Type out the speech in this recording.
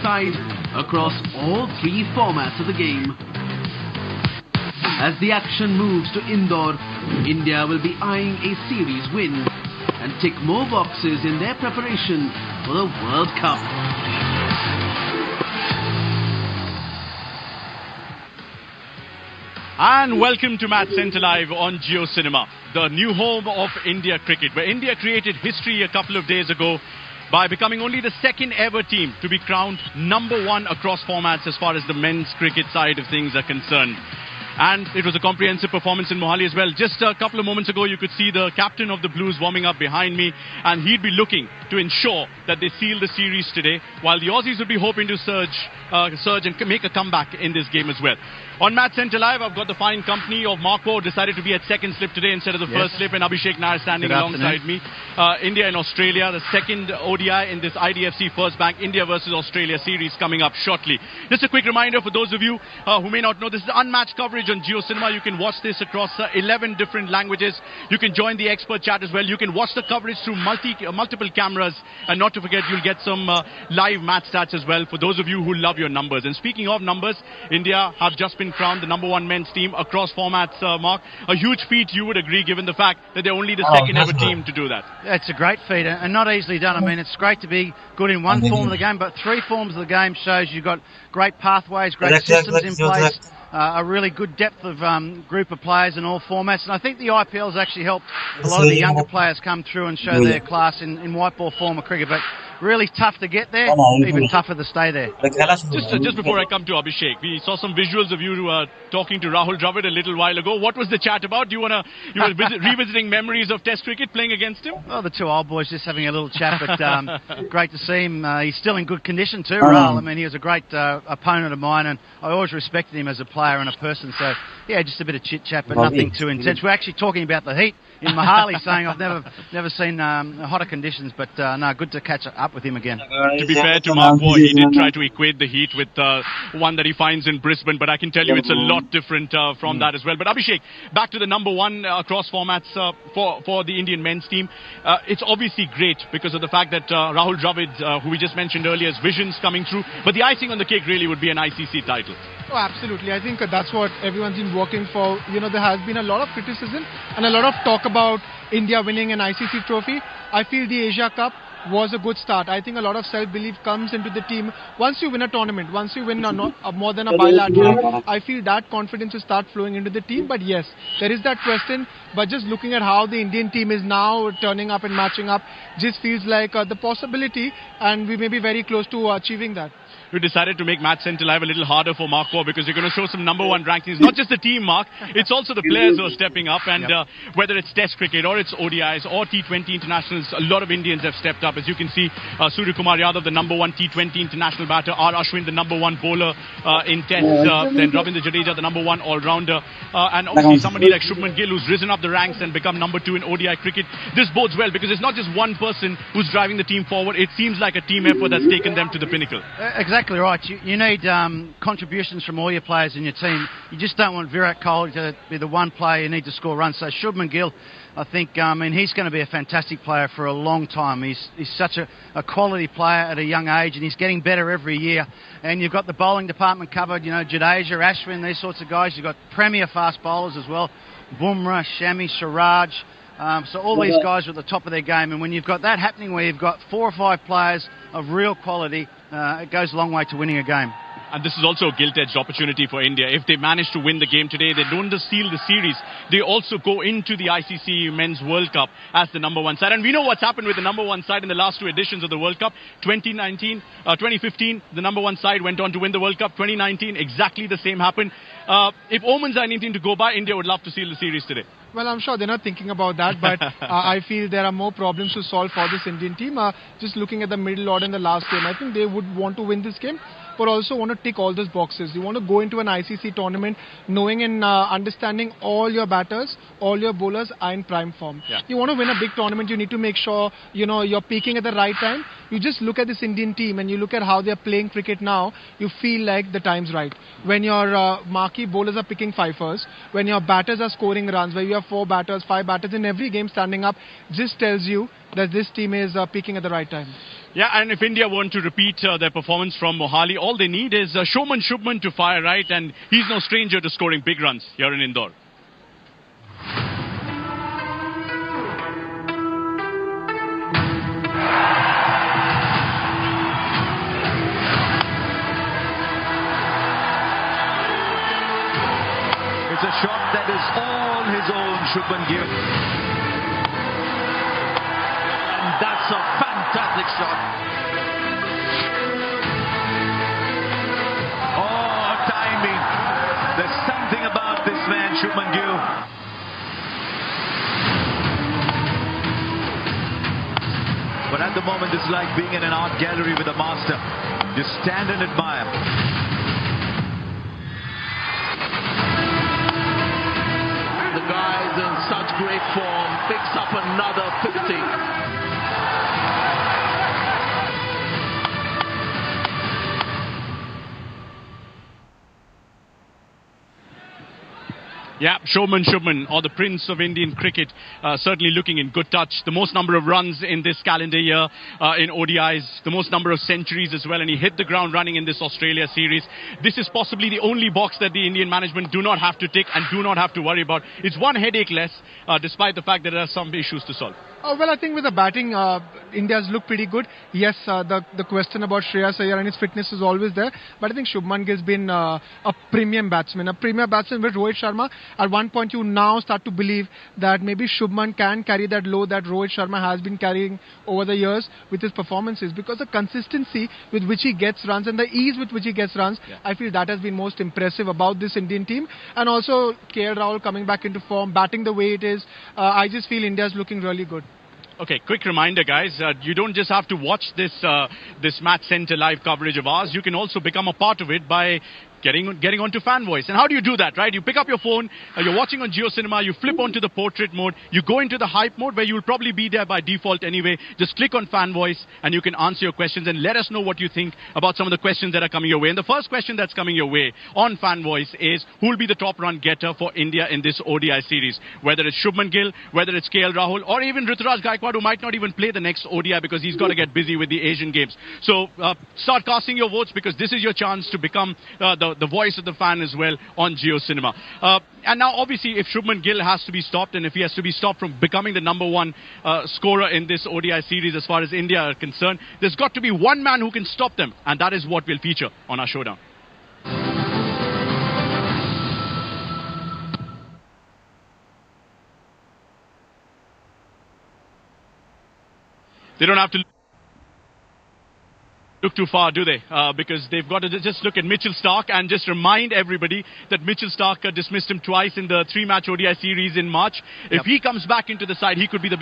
side across all three formats of the game. As the action moves to Indore, India will be eyeing a series win and tick more boxes in their preparation for the World Cup. And welcome to Match Centre Live on Jio Cinema, the new home of India cricket, where India created history a couple of days ago by becoming only the second ever team to be crowned #1 across formats as far as the men's cricket side of things are concerned. And it was a comprehensive performance in Mohali as well. Just a couple of moments ago, you could see the captain of the Blues warming up behind me, and he'd be looking to ensure that they seal the series today, while the Aussies would be hoping to surge and make a comeback in this game as well. On Match Centre Live, I've got the fine company of Mark Waugh, decided to be at second slip today instead of the first slip, and Abhishek Nair standing alongside me. India and Australia, the second ODI in this IDFC First Bank India versus Australia series coming up shortly. Just a quick reminder for those of you who may not know, this is unmatched coverage on Jio Cinema. You can watch this across 11 different languages. You can join the expert chat as well. You can watch the coverage through multiple cameras, and not to forget, you'll get some live match stats as well for those of you who love your numbers. And speaking of numbers, India have just been crowned the #1 men's team across formats, Mark. A huge feat, you would agree, given the fact that they're only the second ever team to do that. Yeah, it's a great feat and not easily done. I mean, it's great to be good in one form of the game, but three forms of the game shows you've got great pathways, great systems in place, a really good depth of group of players in all formats. And I think the IPL has actually helped a lot of the younger players come through and show their class in white ball form of cricket. But really tough to get there, even tougher to stay there. Just before I come to Abhishek, we saw some visuals of you talking to Rahul Dravid a little while ago. What was the chat about? You were revisiting memories of Test cricket, playing against him? Well, the two old boys just having a little chat, but great to see him. He's still in good condition too, Rahul. I mean, he was a great opponent of mine, and I always respected him as a player and a person. So, yeah, just a bit of chit-chat, but nothing too intense. We're actually talking about the heat in Mohali, saying I've never seen hotter conditions, but no, good to catch up with him again. To be fair to Mark Waugh, he did try to equate the heat with one that he finds in Brisbane, but I can tell you it's a lot different from that as well. But Abhishek, back to the #1 across formats for the Indian men's team. It's obviously great because of the fact that Rahul Dravid, who we just mentioned earlier, his vision's coming through, but the icing on the cake really would be an ICC title. Oh, absolutely. I think that's what everyone's been working for. You know, there has been a lot of criticism and a lot of talk about India winning an ICC trophy. I feel the Asia Cup was a good start. I think a lot of self-belief comes into the team once you win a tournament, once you win more than a bilateral. I feel that confidence will start flowing into the team. But yes, there is that question. But just looking at how the Indian team is now turning up and matching up, just feels like the possibility, and we may be very close to achieving that. We decided to make Match Centre Live a little harder for Mark Waugh because you're going to show some #1 rankings. Not just the team, Mark, it's also the players who are stepping up, and whether it's Test cricket or it's ODIs or T20 internationals, a lot of Indians have stepped up. As you can see, Surya Kumar Yadav, the #1 T20 international batter, R. Ashwin, the #1 bowler in Test, then Ravindra Jadeja, the #1 all-rounder, and obviously somebody like Shubman Gill who's risen up the ranks and become #2 in ODI cricket. This bodes well because it's not just one person who's driving the team forward. It seems like a team effort that's taken them to the pinnacle. Exactly right. You need contributions from all your players in your team. You just don't want Virat Kohli to be the one player you need to score runs. So Shubman Gill, I think, he's going to be a fantastic player for a long time. He's such a quality player at a young age, and he's getting better every year. And you've got the bowling department covered, you know, Jadeja, Ashwin, these sorts of guys. You've got premier fast bowlers as well, Bumrah, Shami, Siraj. So all these guys are at the top of their game, and when you've got that happening where you've got 4 or 5 players of real quality, it goes a long way to winning a game. And this is also a gilt-edged opportunity for India. If they manage to win the game today, they don't just seal the series, they also go into the ICC Men's World Cup as the #1 side. And we know what's happened with the #1 side in the last 2 editions of the World Cup. 2015, the #1 side went on to win the World Cup. 2019, exactly the same happened. If omens are anything to go by, India would love to seal the series today. Well, I'm sure they're not thinking about that, but I feel there are more problems to solve for this Indian team. Just looking at the middle order in the last game, I think they would want to win this game, but also want to tick all those boxes. You want to go into an ICC tournament knowing and understanding all your batters, all your bowlers are in prime form. Yeah. You want to win a big tournament, you need to make sure you're peaking at the right time. You just look at this Indian team and you look at how they're playing cricket now, you feel like the time's right. When your marquee bowlers are picking fifers, when your batters are scoring runs, where you have 4 batters, 5 batters in every game standing up, just tells you that this team is peaking at the right time. Yeah, and if India want to repeat their performance from Mohali, all they need is Shubman Shubman to fire right, and he's no stranger to scoring big runs here in Indore. It's a shot that is all his own, Shubman Gill. And that's a fantastic shot. Oh, timing. There's something about this man, Shubman Gill. But at the moment, it's like being in an art gallery with a master. Just stand and admire. The guy's in such great form, picks up another 50. Yeah, Shubman Shubman, or the Prince of Indian cricket, certainly looking in good touch. The most number of runs in this calendar year in ODIs, the most number of centuries as well, and he hit the ground running in this Australia series. This is possibly the only box that the Indian management do not have to tick and do not have to worry about. It's one headache less, despite the fact that there are some issues to solve. Well, I think with the batting, India's look pretty good. Yes, the question about Shreyas Iyer and his fitness is always there. But I think Shubman Gill's been a premium batsman. A premier batsman with Rohit Sharma. At one point, you now start to believe that maybe Shubman can carry that load that Rohit Sharma has been carrying over the years with his performances. Because the consistency with which he gets runs and the ease with which he gets runs, I feel that has been most impressive about this Indian team. And also, KL Rahul coming back into form, batting the way it is. I just feel India's looking really good. Okay, quick reminder, guys. You don't just have to watch this Match Centre live coverage of ours. You can also become a part of it by getting onto Fan Voice. And how do you do that, right? You pick up your phone, you're watching on JioCinema, you flip onto the portrait mode, you go into the hype mode where you'll probably be there by default anyway. Just click on Fan Voice and you can answer your questions and let us know what you think about some of the questions that are coming your way. And the first question that's coming your way on Fan Voice is, who will be the top run getter for India in this ODI series? Whether it's Shubman Gill, whether it's KL Rahul, or even Ruturaj Gaikwad, who might not even play the next ODI because he's got to get busy with the Asian Games. So start casting your votes, because this is your chance to become the voice of the fan as well on JioCinema. And now, obviously, if Shubman Gill has to be stopped, and if he has to be stopped from becoming the #1 scorer in this ODI series as far as India are concerned, there's got to be one man who can stop them, and that is what will feature on our showdown. They don't have to look too far, do they? Because they've got to just look at Mitchell Starc and just remind everybody that Mitchell Starc dismissed him twice in the 3-match ODI series in March. If he comes back into the side, he could be the